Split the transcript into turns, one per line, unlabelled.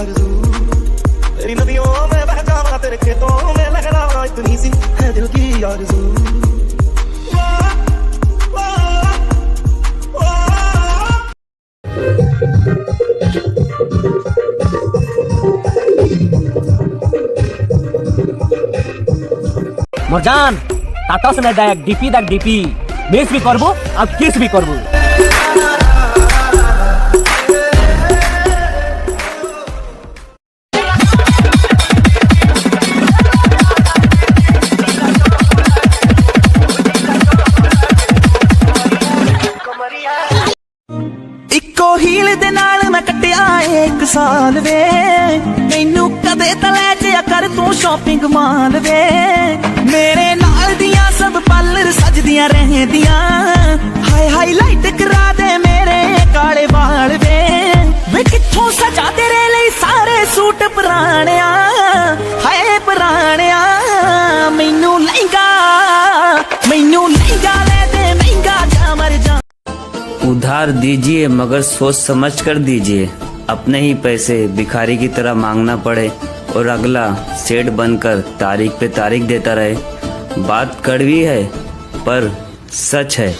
आरज़ू। तेरी नदियों में बह जावा, तेरे खेतों में लहरावा, इतनी सी है दिल की आरज़ू।
মরজান টাটা শুনে দেখ ডিপি মিস বি করবো আর কিস বি করবো।
इको हील दे नाल मैं कटिया 1 साल वे, मैनू कदे तले जिया कर तू शॉपिंग माल वे। मेरे नाल दियां सब पार्लर सजदियां रहदियां, हाय हाईलाइट करा दे मेरे काले बाल वे कित्थों सजा तेरे लिए सारे सूट पुराणिया, हाय पुराणिया। मैनू लहंगा ले दे महंगा जा मर जा।
उधार दीजिए मगर सोच समझ कर दीजिए, अपने ही पैसे भिखारी की तरह मांगना पड़े और अगला सेठ बनकर तारीख पे तारीख देता रहे। बात कड़वी है पर सच है।